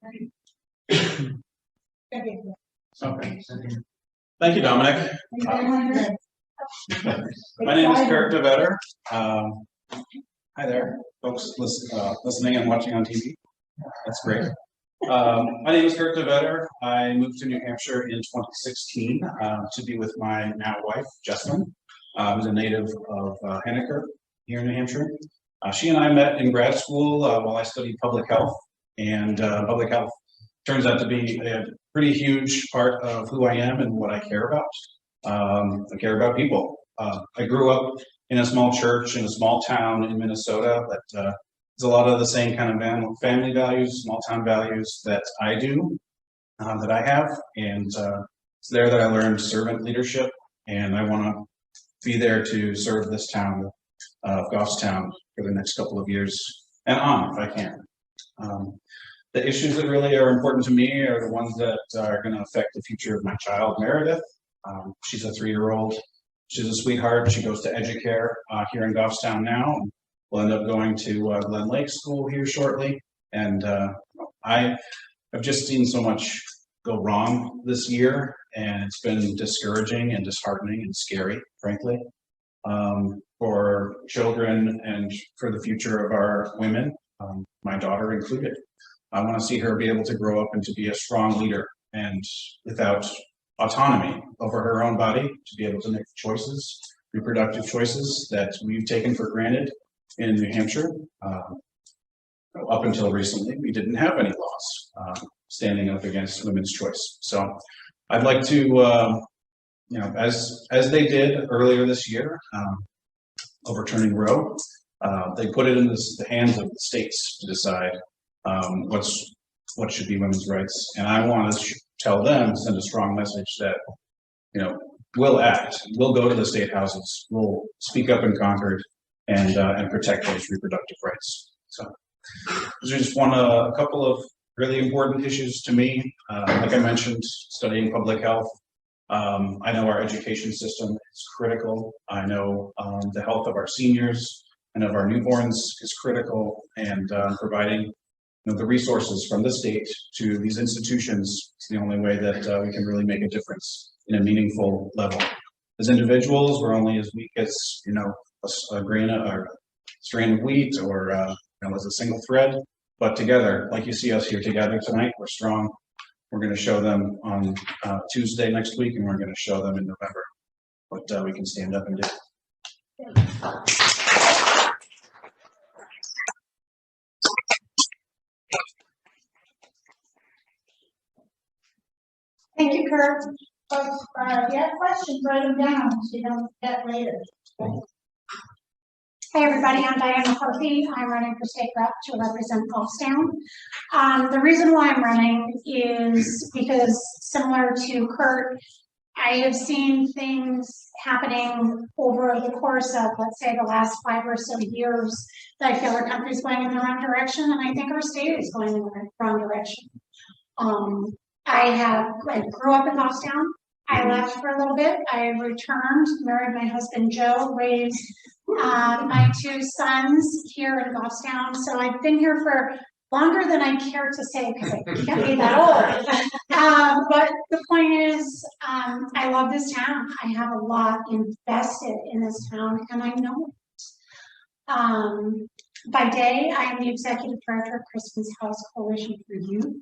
Okay. Thank you, Dominic. My name is Kurt DeVetter. Hi there, folks listening and watching on TV. That's great. My name is Kurt DeVetter. I moved to New Hampshire in 2016 to be with my now wife, Jessamine, who's a native of Henniker here in New Hampshire. She and I met in grad school while I studied public health, and public health turns out to be a pretty huge part of who I am and what I care about. I care about people. I grew up in a small church in a small town in Minnesota that has a lot of the same kind of family values, small town values that I do, that I have. And it's there that I learned servant leadership, and I want to be there to serve this town of Goffstown for the next couple of years and on if I can. The issues that really are important to me are the ones that are going to affect the future of my child, Meredith. She's a 3-year-old. She's a sweetheart. She goes to Educare here in Goffstown now. We'll end up going to Glen Lake School here shortly. And I have just seen so much go wrong this year, and it's been discouraging and disheartening and scary, frankly, for children and for the future of our women, my daughter included. I want to see her be able to grow up and to be a strong leader and without autonomy over her own body, to be able to make choices, reproductive choices that we've taken for granted in New Hampshire. Up until recently, we didn't have any laws standing up against women's choice. So I'd like to, as they did earlier this year, overturning Roe, they put it in the hands of the states to decide what should be women's rights. And I want to tell them, send a strong message that, we'll act, we'll go to the state houses, we'll speak up in Concord and protect those reproductive rights. So those are just a couple of really important issues to me. Like I mentioned, studying public health. I know our education system is critical. I know the health of our seniors and of our newborns is critical, and providing the resources from the state to these institutions is the only way that we can really make a difference in a meaningful level. As individuals, we're only as weak as a grain or a strand of wheat, or as a single thread. But together, like you see us here together tonight, we're strong. We're going to show them on Tuesday next week, and we're going to show them in November what we can stand up and do. Thank you, Kurt. If you have questions, write them down so you don't forget later. Hey everybody, I'm Diana McCarthy. I'm running for state rep to represent Goffstown. The reason why I'm running is because, similar to Kurt, I have seen things happening over the course of, let's say, the last 5 or so years that I feel our country's going in the wrong direction, and I think our state is going in the wrong direction. I grew up in Goffstown. I left for a little bit. I returned, married my husband Joe, raised my 2 sons here in Goffstown. So I've been here for longer than I care to say, because I can't be that old. But the point is, I love this town. I have a lot invested in this town, and I know it. By day, I am the executive director of Crispin's House Coalition for Youth.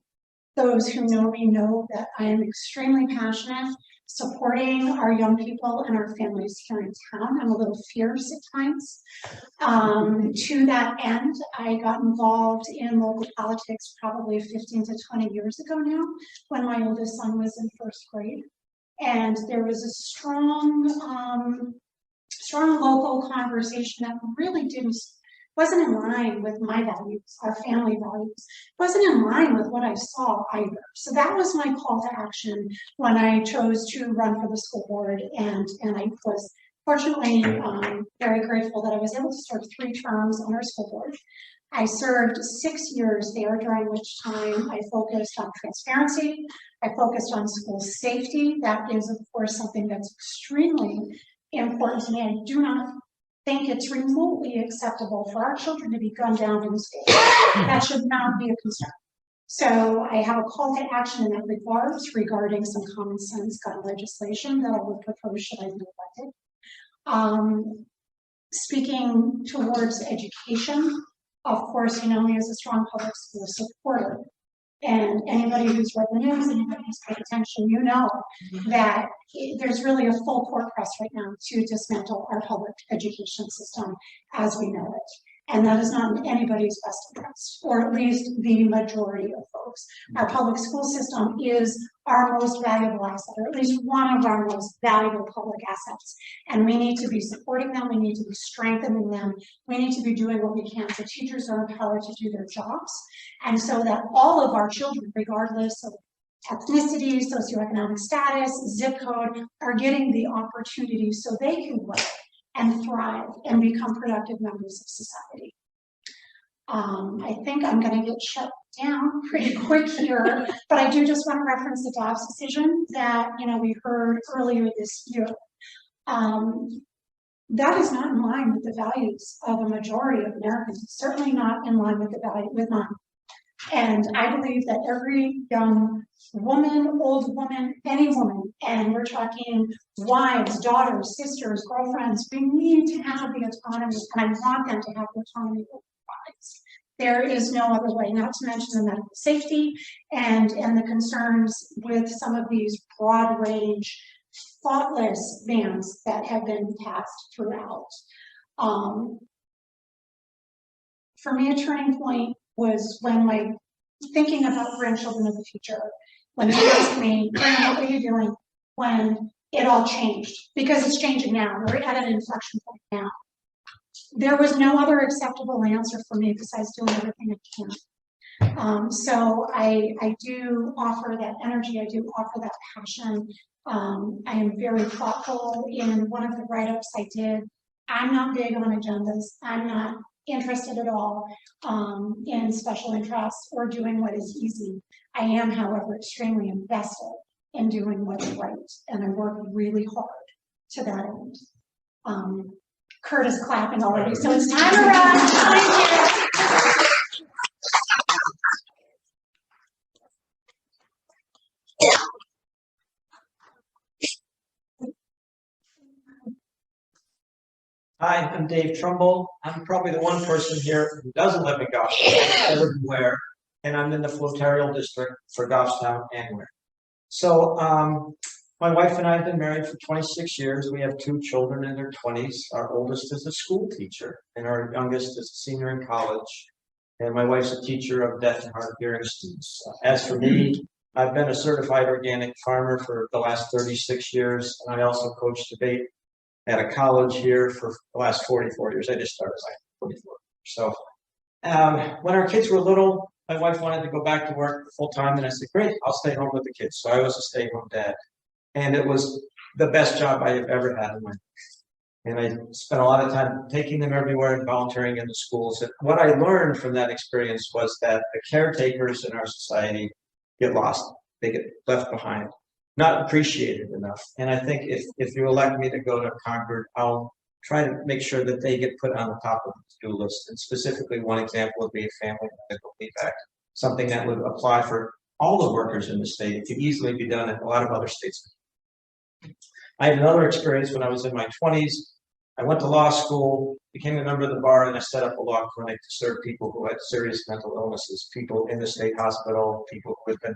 Those who know me know that I am extremely passionate supporting our young people and our families here in town. I'm a little fierce at times. To that end, I got involved in local politics probably 15 to 20 years ago now, when my oldest son was in 1st grade. And there was a strong local conversation that really wasn't in line with my values, our family values. Wasn't in line with what I saw either. So that was my call to action when I chose to run for the school board, and I was fortunately very grateful that I was able to serve 3 terms on our school board. I served 6 years there, during which time I focused on transparency. I focused on school safety. That is, of course, something that's extremely important to me. I do not think it's remotely acceptable for our children to be gunned down in school. That should not be a concern. So I have a call to action in that regard regarding some common sense gun legislation that I would propose should I be elected. Speaking towards education, of course, you know me as a strong public school supporter. And anybody who's read the news, anybody who's paid attention, you know that there's really a full court press right now to dismantle our public education system as we know it. And that is not in anybody's best interest, or at least the majority of folks. Our public school system is our most valuable asset, or at least one of our most valuable public assets. And we need to be supporting them, we need to be strengthening them, we need to be doing what we can so teachers are empowered to do their jobs. And so that all of our children, regardless of ethnicity, socioeconomic status, zip code, are getting the opportunity so they can grow and thrive and become productive members of society. I think I'm going to get shut down pretty quick here, but I do just want to reference the Dobbs decision that we heard earlier this year. That is not in line with the values of a majority of Americans. Certainly not in line with the value with mine. And I believe that every young woman, old woman, any woman, and we're talking wives, daughters, sisters, girlfriends, we need to have the autonomy, and I want them to have the autonomy of their lives. There is no other way, not to mention the medical safety and the concerns with some of these broad range, thoughtless bans that have been passed throughout. For me, a turning point was when thinking about grandchildren of the future, when they asked me, what are you doing when it all changed? Because it's changing now, we're at an inflection point now. There was no other acceptable answer for me besides doing everything I can. So I do offer that energy, I do offer that passion. I am very thoughtful in one of the write-ups I did. I'm not big on agendas. I'm not interested at all in special interests or doing what is easy. I am, however, extremely invested in doing what's right, and I work really hard to that end. Kurt is clapping already, so it's time to run. Thank you. Hi, I'm Dave Trumbull. I'm probably the one person here who doesn't live in Goffstown, I live in Ware, and I'm in the Flotarial district for Goffstown and Ware. So my wife and I have been married for 26 years. We have 2 children in their 20s. Our oldest is a school teacher, and our youngest is a senior in college. And my wife's a teacher of deaf and hard of hearing students. As for me, I've been a certified organic farmer for the last 36 years, and I also coach debate at a college here for the last 44 years. I just started like 44. So when our kids were little, my wife wanted to go back to work full time, and I said, great, I'll stay home with the kids. So I was a stay-at-home dad, and it was the best job I have ever had in my life. And I spent a lot of time taking them everywhere and volunteering in the schools. And what I learned from that experience was that the caretakers in our society get lost. They get left behind, not appreciated enough. And I think if you elect me to go to Concord, I'll try to make sure that they get put on the top of the to-do list. And specifically, one example would be a family medical leave act, something that would apply for all the workers in the state. It could easily be done in a lot of other states. I had another experience when I was in my 20s. I went to law school, became a member of the bar, and I set up a law clinic to serve people who had serious mental illnesses, people in the state hospital, people who had been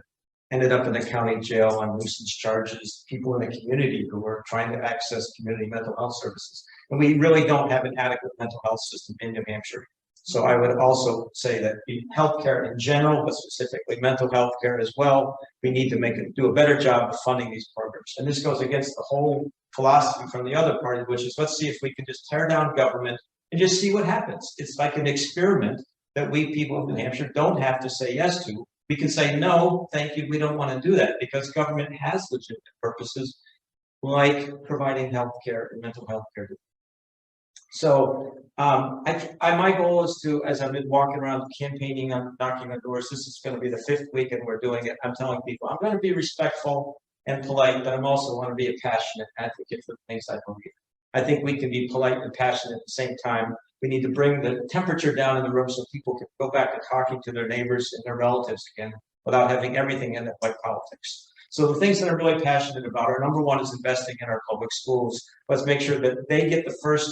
ended up in the county jail on nuisance charges, people in the community who were trying to access community mental health services. And we really don't have an adequate mental health system in New Hampshire. So I would also say that healthcare in general, but specifically mental health care as well, we need to do a better job of funding these programs. And this goes against the whole philosophy from the other party, which is let's see if we can just tear down government and just see what happens. It's like an experiment that we people of New Hampshire don't have to say yes to. We can say, no, thank you, we don't want to do that, because government has legitimate purposes like providing health care and mental health care. So my goal is to, as I've been walking around campaigning on knocking on doors, this is going to be the 5th week and we're doing it. I'm telling people I'm going to be respectful and polite, but I'm also want to be a passionate advocate for the things I believe. I think we can be polite and passionate at the same time. We need to bring the temperature down in the room so people can go back to talking to their neighbors and their relatives again without having everything end up like politics. So the things that I'm really passionate about are, number one is investing in our public schools. Let's make sure that they get the first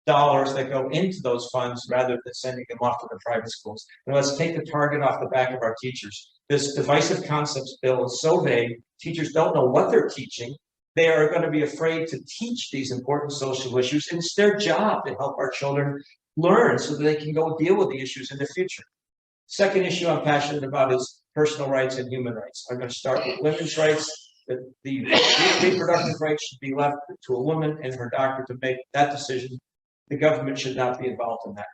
dollars that go into those funds rather than sending them off to the private schools. And let's take the target off the back of our teachers. This divisive concepts bill is so vague, teachers don't know what they're teaching. They are going to be afraid to teach these important social issues, and it's their job to help our children learn so that they can go deal with the issues in the future. Second issue I'm passionate about is personal rights and human rights. I'm going to start with women's rights. The reproductive rights should be left to a woman and her doctor to make that decision. The government should not be involved in that.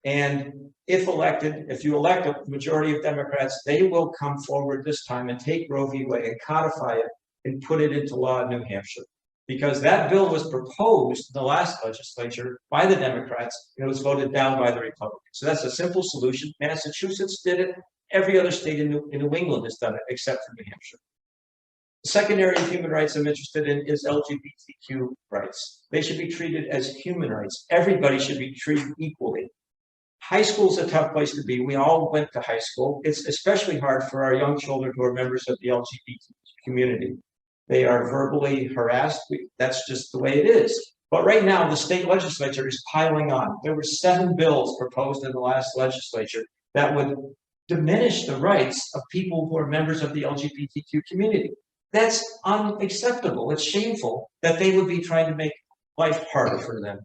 And if elected, if you elect a majority of Democrats, they will come forward this time and take Roe v. Wade and codify it and put it into law in New Hampshire. Because that bill was proposed in the last legislature by the Democrats and it was voted down by the Republicans. So that's a simple solution. Massachusetts did it. Every other state in New England has done it except for New Hampshire. The second area of human rights I'm interested in is LGBTQ rights. They should be treated as human rights. Everybody should be treated equally. High school is a tough place to be. We all went to high school. It's especially hard for our young children who are members of the LGBT community. They are verbally harassed. That's just the way it is. But right now, the state legislature is piling on. There were 7 bills proposed in the last legislature that would diminish the rights of people who are members of the LGBTQ community. That's unacceptable. It's shameful that they would be trying to make life harder for them.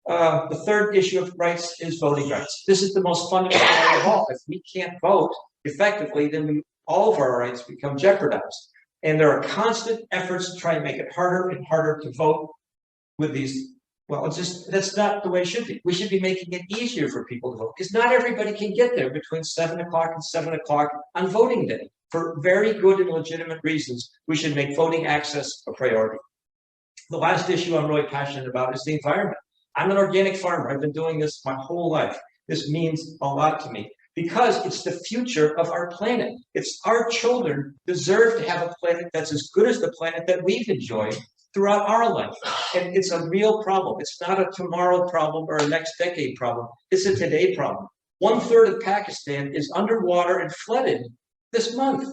The third issue of rights is voting rights. This is the most fundamental right of all. If we can't vote effectively, then all of our rights become jeopardized. And there are constant efforts to try and make it harder and harder to vote with these. Well, that's not the way it should be. We should be making it easier for people to vote because not everybody can get there between 7 o'clock and 7 o'clock on voting day. For very good and legitimate reasons, we should make voting access a priority. The last issue I'm really passionate about is the environment. I'm an organic farmer. I've been doing this my whole life. This means a lot to me because it's the future of our planet. It's our children deserve to have a planet that's as good as the planet that we've enjoyed throughout our life. And it's a real problem. It's not a tomorrow problem or a next decade problem. It's a today problem. 1/3 of Pakistan is underwater and flooded this month.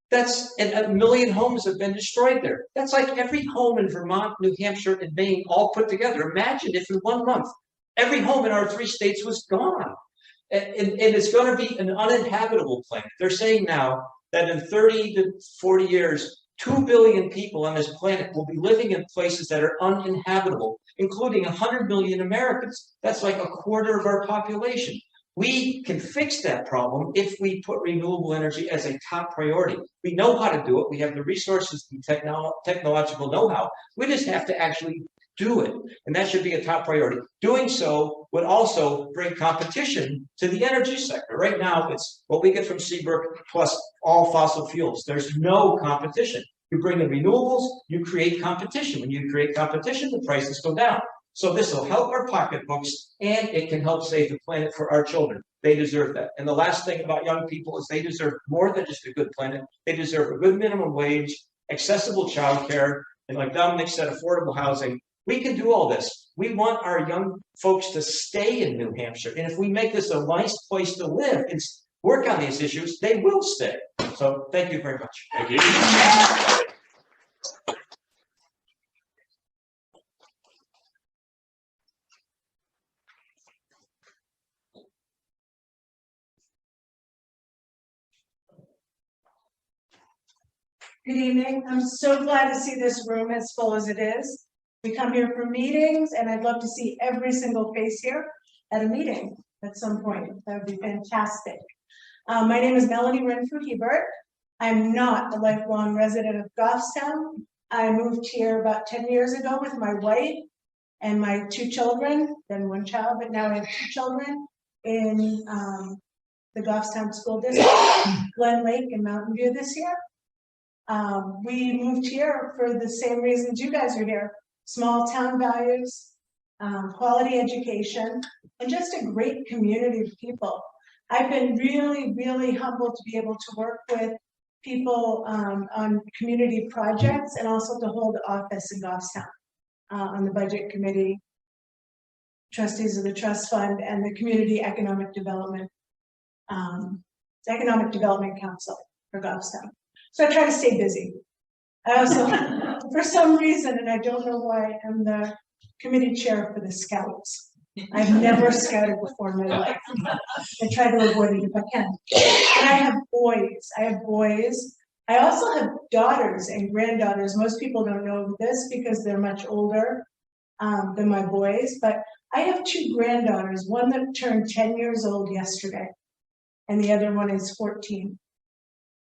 And 1 million homes have been destroyed there. That's like every home in Vermont, New Hampshire, and Maine all put together. Imagine if in 1 month, every home in our 3 states was gone. And it's going to be an uninhabitable planet. They're saying now that in 30 to 40 years, 2 billion people on this planet will be living in places that are uninhabitable, including 100 million Americans. That's like 1/4 of our population. We can fix that problem if we put renewable energy as a top priority. We know how to do it. We have the resources and technological know-how. We just have to actually do it. And that should be a top priority. Doing so would also bring competition to the energy sector. Right now, it's what we get from Seabrook plus all fossil fuels. There's no competition. You bring in renewables, you create competition. When you create competition, the prices go down. So this will help our pocketbooks and it can help save the planet for our children. They deserve that. And the last thing about young people is they deserve more than just a good planet. They deserve a good minimum wage, accessible childcare, and like Dominic said, affordable housing. We can do all this. We want our young folks to stay in New Hampshire. And if we make this a nice place to live and work on these issues, they will stay. So thank you very much. Thank you. Good evening. I'm so glad to see this room as full as it is. We come here for meetings and I'd love to see every single face here at a meeting at some point. That would be fantastic. My name is Melanie Renfrew-Hebert. I'm not a lifelong resident of Goffstown. I moved here about 10 years ago with my wife and my 2 children, then 1 child, but now I have 2 children in the Goffstown School District, Glen Lake and Mountain View this year. We moved here for the same reasons you guys are here. Small town values, quality education, and just a great community of people. I've been really, really humbled to be able to work with people on community projects and also to hold office in Goffstown. on the budget committee, trustees of the trust fund, and the community economic development council for Goffstown. So I try to stay busy. I also, for some reason, and I don't know why, I'm the committee chair for the Scouts. I've never scouted before in my life. I try to avoid it if I can. And I have boys. I also have daughters and granddaughters. Most people don't know this because they're much older than my boys, but I have two granddaughters, one that turned 10 years old yesterday, and the other one is 14.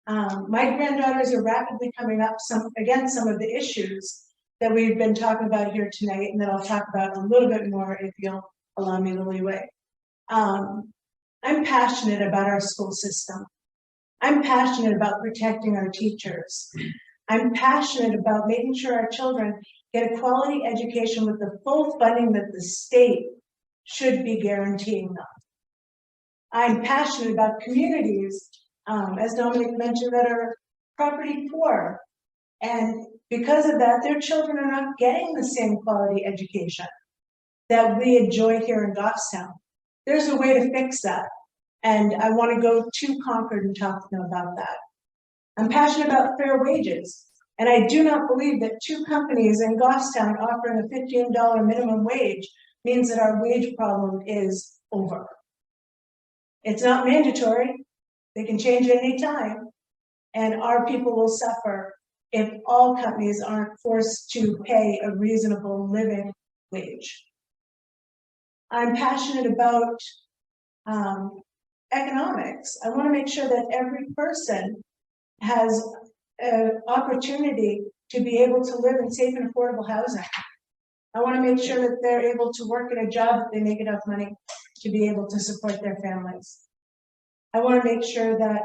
My granddaughters are rapidly coming up against some of the issues that we've been talking about here tonight, and that I'll talk about a little bit more if you'll allow me the leeway. I'm passionate about our school system. I'm passionate about protecting our teachers. I'm passionate about making sure our children get a quality education with the full funding that the state should be guaranteeing them. I'm passionate about communities, as Dominic mentioned, that are property poor. And because of that, their children are not getting the same quality education that we enjoy here in Goffstown. There's a way to fix that. And I want to go to Concord and talk to them about that. I'm passionate about fair wages. And I do not believe that two companies in Goffstown offering a $15 minimum wage means that our wage problem is over. It's not mandatory. They can change at any time. And our people will suffer if all companies aren't forced to pay a reasonable living wage. I'm passionate about economics. I want to make sure that every person has an opportunity to be able to live in safe and affordable housing. I want to make sure that they're able to work at a job that they make enough money to be able to support their families. I want to make sure that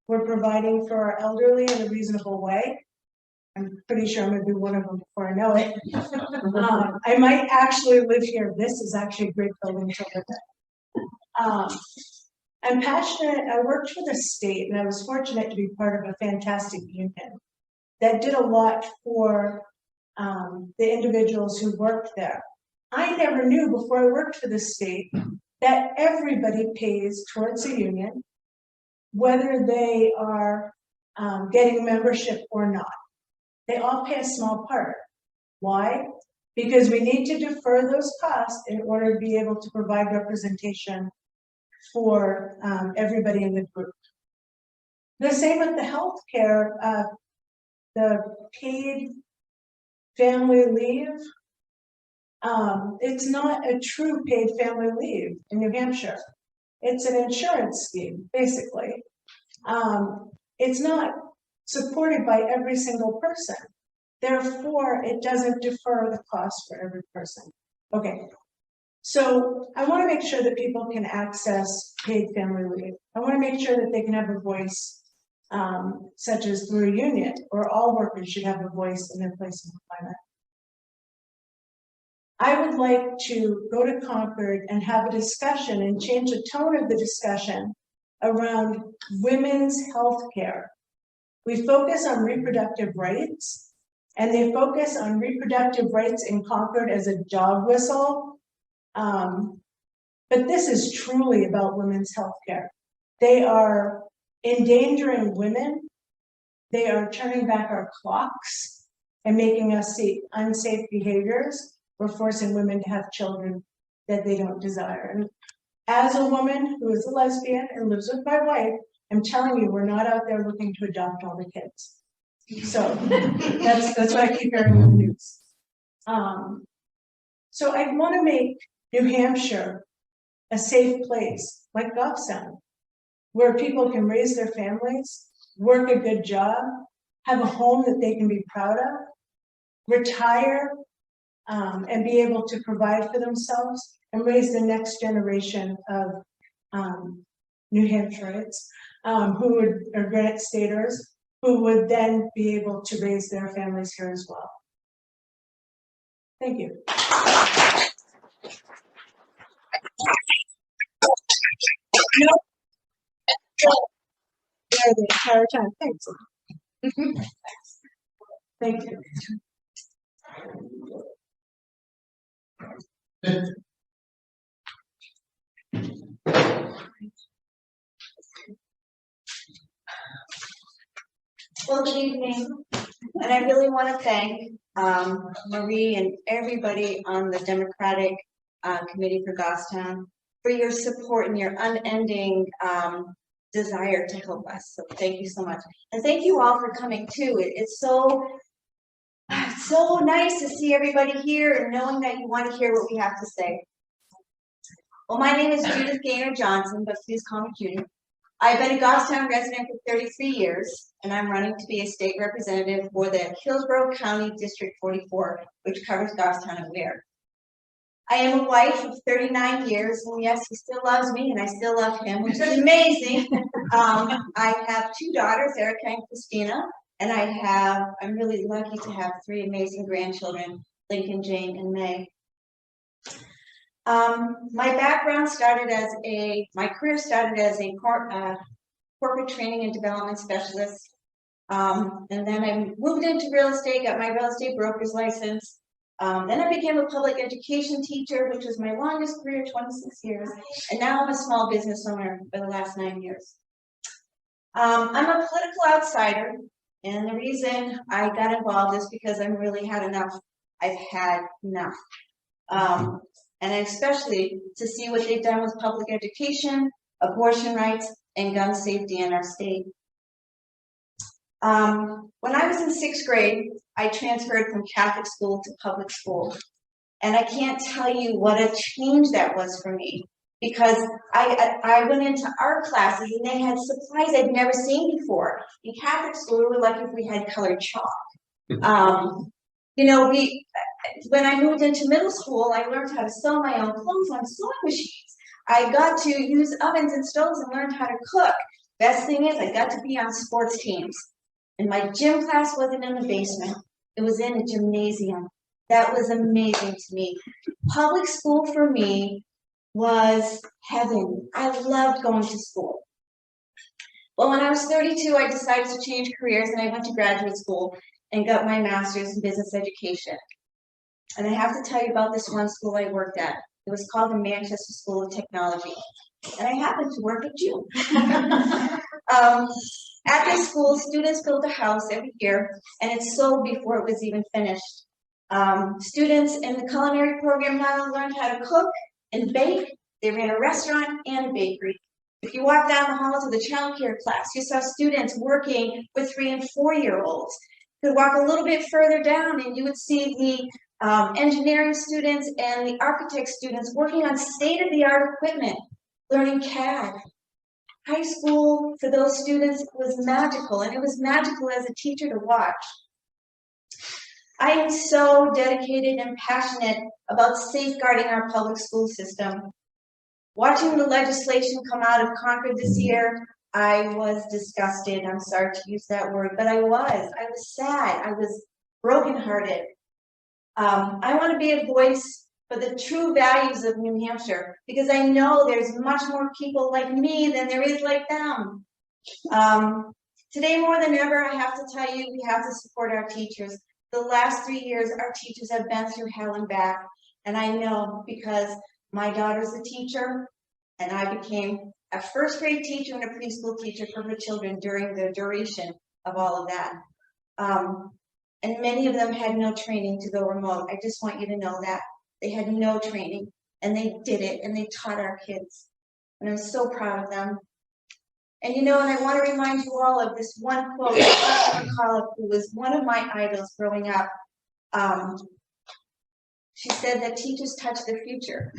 we're providing for our elderly in a reasonable way. I'm pretty sure I'm going to be one of them before I know it. I might actually live here. This is actually a great building to live in. I'm passionate. I worked for the state, and I was fortunate to be part of a fantastic union that did a lot for the individuals who worked there. I never knew before I worked for the state that everybody pays towards a union, whether they are getting membership or not. They all pay a small part. Why? Because we need to defer those costs in order to be able to provide representation for everybody in the group. The same with the healthcare, the paid family leave. It's not a true paid family leave in New Hampshire. It's an insurance scheme, basically. It's not supported by every single person. Therefore, it doesn't defer the cost for every person. Okay, so I want to make sure that people can access paid family leave. I want to make sure that they can have a voice, such as through a union, or all workers should have a voice in their place of employment. I would like to go to Concord and have a discussion and change the tone of the discussion around women's health care. We focus on reproductive rights, and they focus on reproductive rights in Concord as a dog whistle. But this is truly about women's health care. They are endangering women. They are turning back our clocks and making us see unsafe behaviors. We're forcing women to have children that they don't desire. And as a woman who is a lesbian and lives with my wife, I'm telling you, we're not out there looking to adopt all the kids. So that's what I keep hearing in the news. So I want to make New Hampshire a safe place, like Goffstown, where people can raise their families, work a good job, have a home that they can be proud of, retire, and be able to provide for themselves and raise the next generation of New Hampshireites who are Granite Staters, who would then be able to raise their families here as well. Thank you. There the entire time. Thanks. Thank you. Well, good evening, and I really want to thank Marie and everybody on the Democratic Committee for Goffstown for your support and your unending desire to help us. So thank you so much, and thank you all for coming too. It's so nice to see everybody here and knowing that you want to hear what we have to say. Well, my name is Judith Gaynor Johnson, but please call me Judy. I've been a Goffstown resident for 33 years, and I'm running to be a state representative for the Hillsborough County District 44, which covers Goffstown and Ware. I am a wife of 39 years, and yes, he still loves me, and I still love him, which is amazing. I have 2 daughters, Erica and Christina, and I'm really lucky to have 3 amazing grandchildren, Lincoln, Jane, and May. My background my career started as a corporate training and development specialist. And then I moved into real estate, got my real estate broker's license. Then I became a public education teacher, which was my longest career, 26 years. And now I'm a small business owner for the last 9 years. I'm a political outsider. And the reason I got involved is because I've really had enough. I've had enough. And especially to see what they've done with public education, abortion rights, and gun safety in our state. When I was in 6th grade, I transferred from Catholic school to public school. And I can't tell you what a change that was for me, because I went into art classes and they had supplies I'd never seen before. In Catholic school, we were lucky if we had colored chalk. When I moved into middle school, I learned how to sew my own clothes on sewing machines. I got to use ovens and stoves and learned how to cook. Best thing is, I got to be on sports teams. And my gym class wasn't in the basement. It was in a gymnasium. That was amazing to me. Public school for me was heaven. I loved going to school. Well, when I was 32, I decided to change careers and I went to graduate school and got my master's in business education. And I have to tell you about this one school I worked at. It was called the Manchester School of Technology. And I happened to work at June. At this school, students built a house every year, and it sold before it was even finished. Students in the culinary program not only learned how to cook and bake, they ran a restaurant and a bakery. If you walked down the halls of the child care class, you saw students working with 3- and 4-year-olds. You could walk a little bit further down and you would see the engineering students and the architect students working on state-of-the-art equipment, learning CAD. High school for those students was magical, and it was magical as a teacher to watch. I am so dedicated and passionate about safeguarding our public school system. Watching the legislation come out of Concord this year, I was disgusted. I'm sorry to use that word, but I was sad. I was brokenhearted. I want to be a voice for the true values of New Hampshire, because I know there's much more people like me than there is like them. Today, more than ever, I have to tell you, we have to support our teachers. The last 3 years, our teachers have been through hell and back, and I know because my daughter's a teacher, and I became a 1st grade teacher and a preschool teacher for her children during the duration of all of that. And many of them had no training to go remote. I just want you to know that. They had no training, and they did it, and they taught our kids. And I'm so proud of them. And and I want to remind you all of this one quote from McCullough, who was one of my idols growing up. She said that teachers touch the future.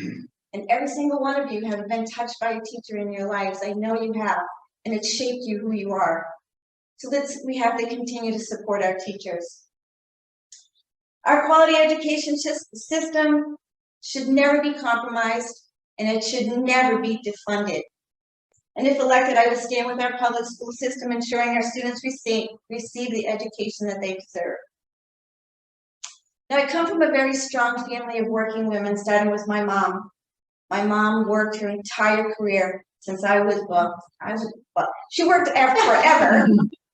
And every single one of you have been touched by a teacher in your lives. I know you have, and it's shaped you who you are. So we have to continue to support our teachers. Our quality education system should never be compromised, and it should never be defunded. And if elected, I will stand with our public school system, ensuring our students receive the education that they deserve. Now, I come from a very strong family of working women, starting with my mom. My mom worked her entire career since she worked forever,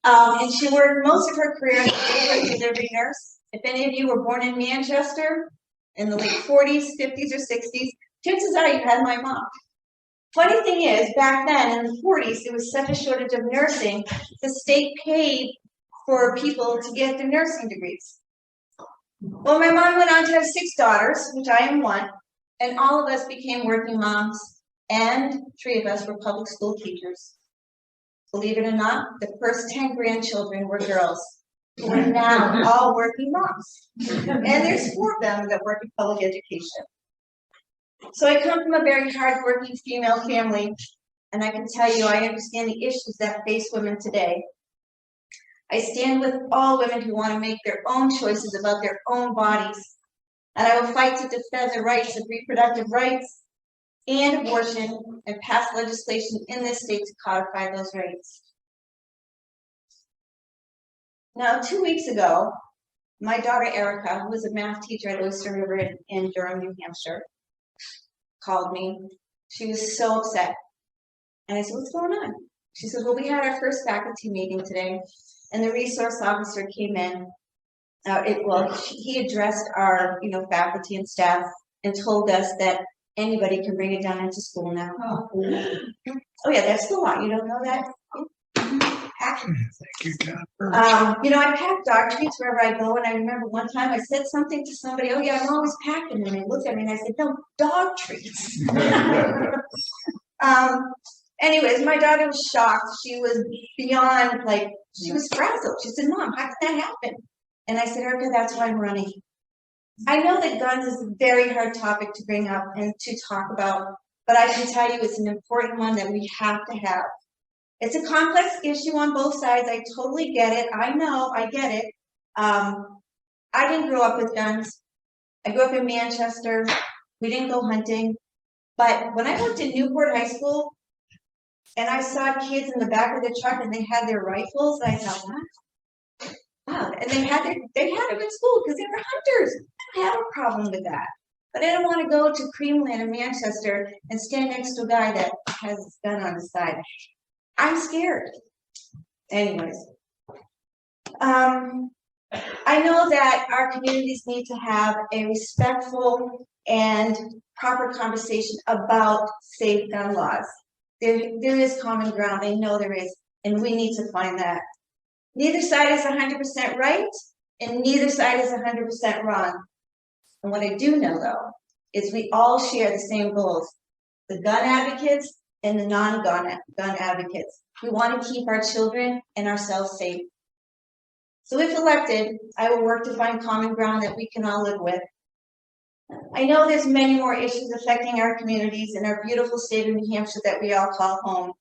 and she worked most of her career as a delivery nurse. If any of you were born in Manchester, in the late 40s, 50s, or 60s, chances are you had my mom. Funny thing is, back then in the 40s, there was such a shortage of nursing, the state paid for people to get their nursing degrees. Well, my mom went on to have 6 daughters, which I am one, and all of us became working moms, and 3 of us were public school teachers. Believe it or not, the first 10 grandchildren were girls, who are now all working moms. And there's 4 of them that work in public education. So I come from a very hardworking female family, and I can tell you I understand the issues that face women today. I stand with all women who want to make their own choices about their own bodies, and I will fight to defend the rights of reproductive rights and abortion and pass legislation in this state to codify those rights. Now, 2 weeks ago, my daughter Erica, who was a math teacher at Oyster River in Durham, New Hampshire, called me. She was so upset. And I said, what's going on? She said, well, we had our first faculty meeting today, and the resource officer came in. He addressed our, faculty and staff and told us that anybody can bring a gun into school now. Oh yeah, that's the law. You don't know that? I pack dog treats wherever I go, and I remember one time I said something to somebody, oh yeah, I'm always packing, and they looked at me and I said, no, dog treats. Anyways, my daughter was shocked. She was beyond, she was frazzled. She said, Mom, how did that happen? And I said, Erica, that's why I'm running. I know that guns is a very hard topic to bring up and to talk about, but I can tell you it's an important one that we have to have. It's a complex issue on both sides. I totally get it. I know, I get it. I didn't grow up with guns. I grew up in Manchester. We didn't go hunting. But when I worked in Newport High School, and I saw kids in the back of the truck and they had their rifles, I thought, what? Wow. And they had them in school because they were hunters. I don't have a problem with that. But I don't want to go to Creamland in Manchester and stand next to a guy that has his gun on his side. I'm scared. Anyways. I know that our communities need to have a respectful and proper conversation about safe gun laws. There is common ground. I know there is, and we need to find that. Neither side is 100% right, and neither side is 100% wrong. And what I do know, though, is we all share the same goals: the gun advocates and the non-gun advocates. We want to keep our children and ourselves safe. So if elected, I will work to find common ground that we can all live with. I know there's many more issues affecting our communities in our beautiful state of New Hampshire that we all call home.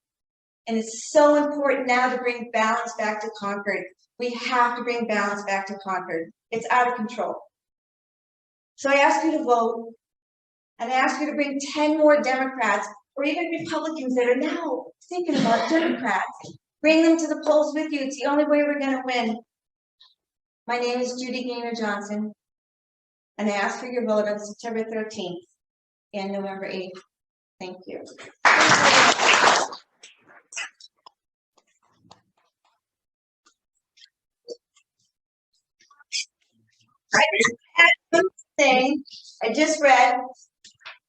And it's so important now to bring balance back to Concord. We have to bring balance back to Concord. It's out of control. So I ask you to vote, and I ask you to bring 10 more Democrats or even Republicans that are now thinking about Democrats. Bring them to the polls with you. It's the only way we're going to win. My name is Judy Gaynor Johnson, and I ask for your vote on September 13th and November 8th. Thank you. I just read,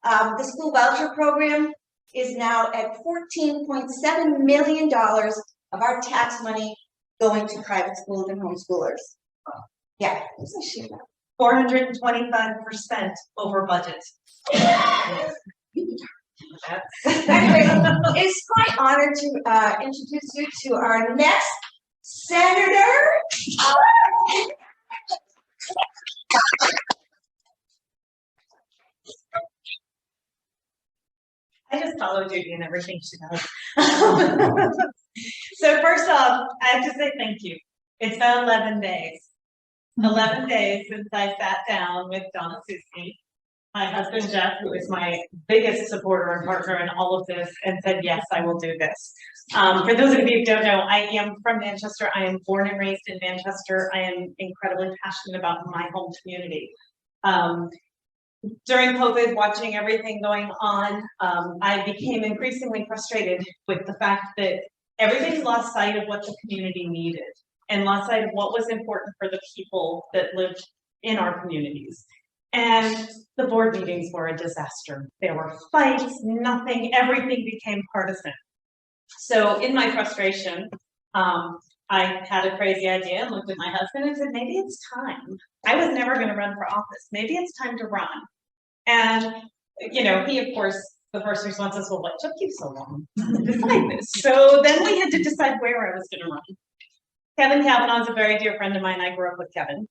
the school voucher program is now at $14.7 million of our tax money going to private schools and homeschoolers. Yeah, isn't she? 425% over budget. Anyway, it's my honor to introduce you to our next senator. I just follow Judy in everything she does. So first off, I have to say thank you. It's been 11 days. 11 days since I sat down with Donna Suski, my husband Jeff, who is my biggest supporter and partner in all of this, and said, yes, I will do this. For those of you who don't know, I am from Manchester. I am born and raised in Manchester. I am incredibly passionate about my home community. During COVID, watching everything going on, I became increasingly frustrated with the fact that everybody lost sight of what the community needed and lost sight of what was important for the people that lived in our communities. And the board meetings were a disaster. There were fights, everything became partisan. So in my frustration, I had a crazy idea and looked at my husband and said, maybe it's time. I was never going to run for office. Maybe it's time to run. And, you know, he, of course, the first response is, well, what took you so long to decide this? So then we had to decide where I was going to run. Kevin Kavanaugh is a very dear friend of mine. I grew up with Kevin.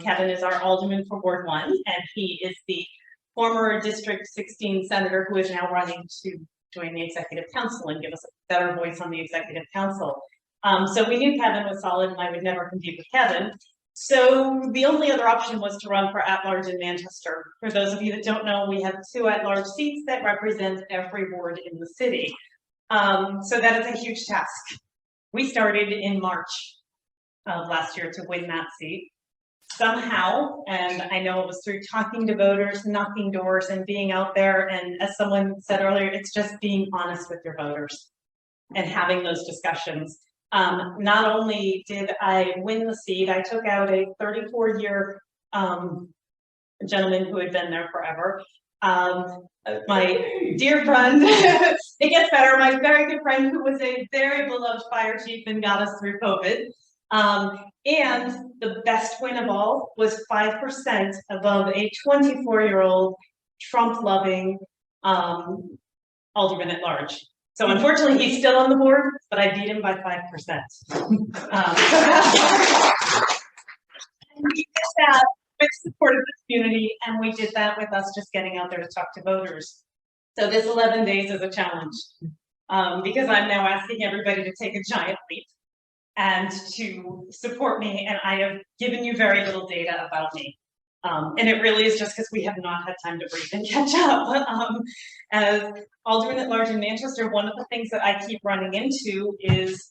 Kevin is our alderman for Ward 1, and he is the former District 16 senator who is now running to join the executive council and give us a better voice on the executive council. So we knew Kevin was solid and I would never compete with Kevin. So the only other option was to run for at-large in Manchester. For those of you that don't know, we have 2 at-large seats that represent every ward in the city. So that is a huge task. We started in March of last year to win that seat. Somehow, and I know it was through talking to voters, knocking doors, and being out there, and as someone said earlier, it's just being honest with your voters and having those discussions. Not only did I win the seat, I took out a 34-year gentleman who had been there forever. My dear friend, it gets better, my very good friend who was a very beloved fire chief and got us through COVID. And the best win of all was 5% above a 24-year-old Trump-loving alderman at large. So unfortunately, he's still on the board, but I beat him by 5%. And we did that with support of the community, and we did that with us just getting out there to talk to voters. So this 11 days is a challenge because I'm now asking everybody to take a giant leap and to support me, and I have given you very little data about me. And it really is just because we have not had time to breathe and catch up. As alderman at large in Manchester, one of the things that I keep running into is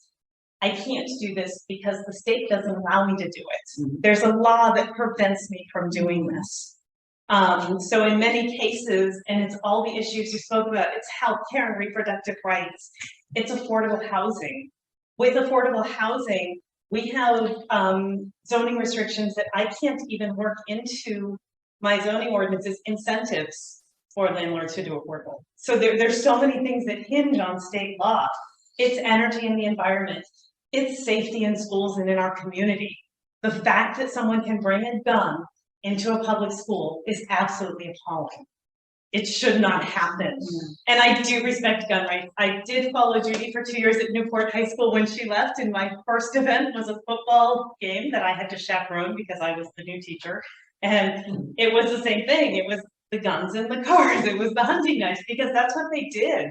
I can't do this because the state doesn't allow me to do it. There's a law that prevents me from doing this. So in many cases, and it's all the issues you spoke about, it's healthcare and reproductive rights, it's affordable housing. With affordable housing, we have zoning restrictions that I can't even work into my zoning ordinances, incentives for landlords to do affordable. So there's so many things that hinge on state law. It's energy and the environment. It's safety in schools and in our community. The fact that someone can bring a gun into a public school is absolutely appalling. It should not happen. And I do respect gun rights. I did follow Judy for 2 years at Newport High School when she left, and my first event was a football game that I had to chaperone because I was the new teacher. And it was the same thing. It was the guns and the cars. It was the hunting knives, because that's what they did.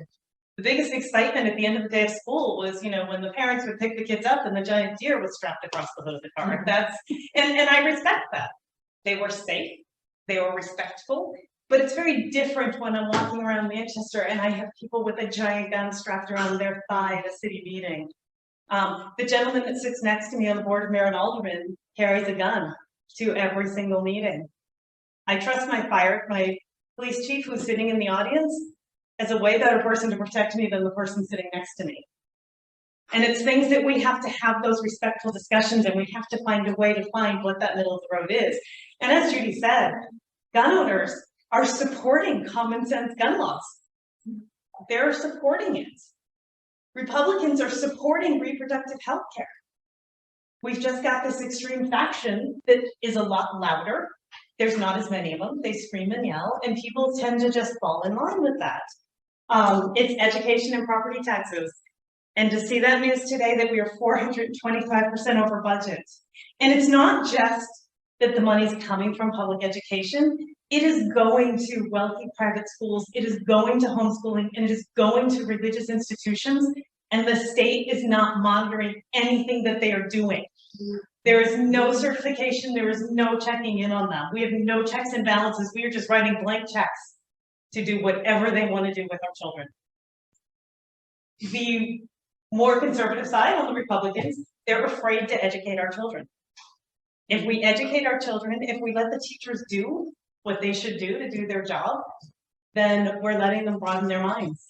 The biggest excitement at the end of the day of school was, you know, when the parents would pick the kids up and the giant deer was strapped across the hood of the car. That's, and I respect that. They were safe, they were respectful, but it's very different when I'm walking around Manchester and I have people with a giant gun strapped around their thigh at a city meeting. The gentleman that sits next to me on the board of mayor and aldermen carries a gun to every single meeting. I trust my police chief who's sitting in the audience as a way better person to protect me than the person sitting next to me. And it's things that we have to have those respectful discussions, and we have to find a way to find what that middle of the road is. And as Judy said, gun owners are supporting common sense gun laws. They're supporting it. Republicans are supporting reproductive health care. We've just got this extreme faction that is a lot louder. There's not as many of them. They scream and yell, and people tend to just fall in line with that. It's education and property taxes. And to see that news today that we are 425% over budget. And it's not just that the money's coming from public education. It is going to wealthy private schools. It is going to homeschooling, and it is going to religious institutions. And the state is not monitoring anything that they are doing. There is no certification. There is no checking in on them. We have no checks and balances. We are just writing blank checks to do whatever they want to do with our children. The more conservative side, on the Republicans, they're afraid to educate our children. If we educate our children, if we let the teachers do what they should do to do their job, then we're letting them broaden their minds.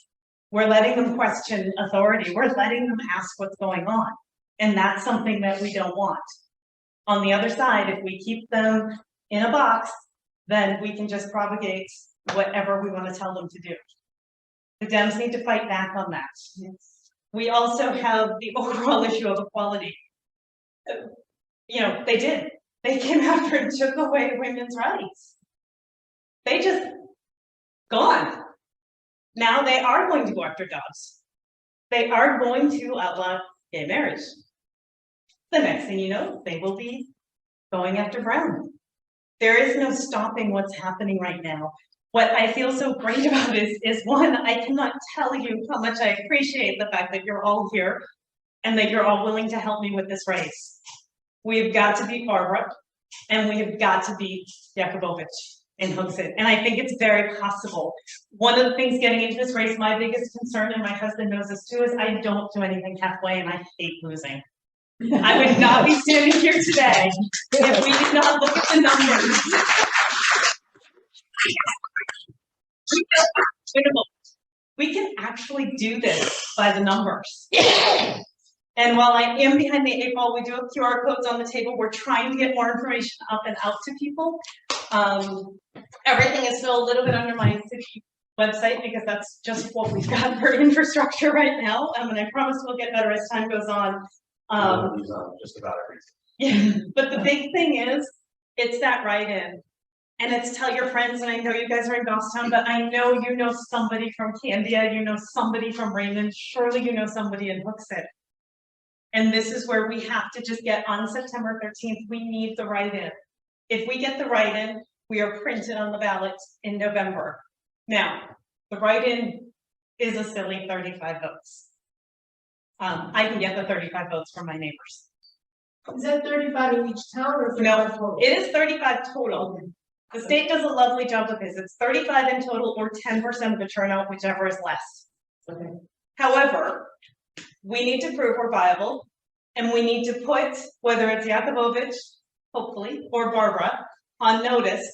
We're letting them question authority. We're letting them ask what's going on. And that's something that we don't want. On the other side, if we keep them in a box then we can just propagate whatever we want to tell them to do. The Dems need to fight back on that. We also have the overall issue of equality. You know, they came after and took away women's rights. They just gone. Now they are going to go after jobs. They are going to outlaw gay marriage. The next thing you know, they will be going after Brown. There is no stopping what's happening right now. What I feel so great about is one, I cannot tell you how much I appreciate the fact that you're all here and that you're all willing to help me with this race. We've got to beat Barbara and we have got to beat Yakubovich in Hooksett. And I think it's very possible. One of the things getting into this race, my biggest concern, and my husband knows this too, is I don't do anything halfway and I hate losing. I would not be standing here today if we did not look at the numbers. We can actually do this by the numbers. And while I am behind the 8 ball, we do have QR codes on the table. We're trying to get more information up and out to people. Everything is still a little bit under my city website because that's just what we've got for infrastructure right now. And I promise we'll get better as time goes on. Just about everything. Yeah, but the big thing is, it's that write-in. And it's tell your friends, and I know you guys are in Goffstown, but I know you know somebody from Candia, you know somebody from Raymond, surely you know somebody in Hooksett. And this is where we have to just get on September 13th, we need the write-in. If we get the write-in, we are printed on the ballot in November. Now, the write-in is a silly 35 votes. I can get the 35 votes from my neighbors. Is that 35 in each town or? No, it is 35 total. The state does a lovely job with this. It's 35 in total or 10% of the turnout, whichever is less. Okay. However, we need to prove we're viable and we need to put, whether it's Yakubovich, hopefully, or Barbara, on notice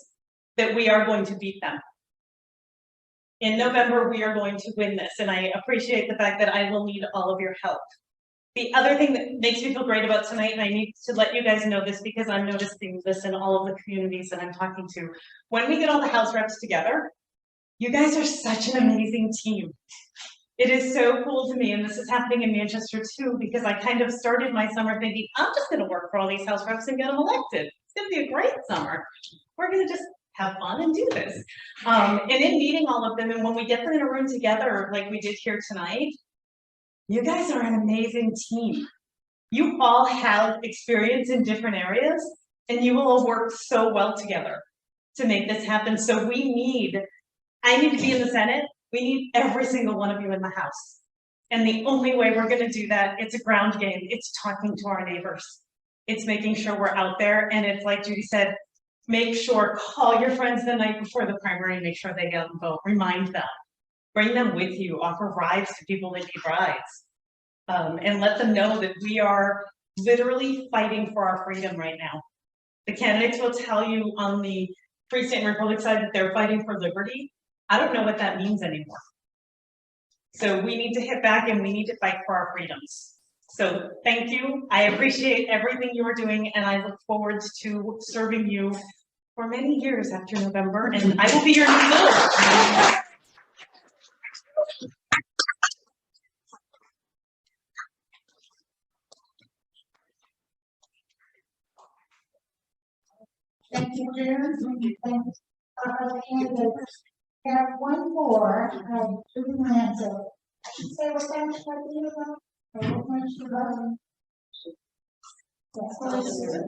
that we are going to beat them. In November, we are going to win this, and I appreciate the fact that I will need all of your help. The other thing that makes me feel great about tonight, and I need to let you guys know this because I'm noticing this in all of the communities that I'm talking to. When we get all the house reps together, you guys are such an amazing team. It is so cool to me, and this is happening in Manchester too, because I kind of started my summer thinking, I'm just gonna work for all these house reps and get them elected. It's gonna be a great summer. We're gonna just have fun and do this. And in meeting all of them, and when we get them in a room together, like we did here tonight, you guys are an amazing team. You all have experience in different areas, and you will work so well together to make this happen. So I need to be in the Senate. We need every single one of you in the House. And the only way we're gonna do that, it's a ground game. It's talking to our neighbors. It's making sure we're out there. And it's like Judy said, make sure, call your friends the night before the primary and make sure they get them vote. Remind them. Bring them with you. Offer rides to people that need rides. And let them know that we are literally fighting for our freedom right now. The candidates will tell you on the Free State and Republic side that they're fighting for liberty. I don't know what that means anymore. So we need to hit back and we need to fight for our freedoms. So thank you. I appreciate everything you are doing and I look forward to serving you for many years after November, and I will be your new leader. Thank you, Karen. Thank candidates. We have one more, Judy Manzo. Say what time should I be about? Or what time should I be? That's what I said.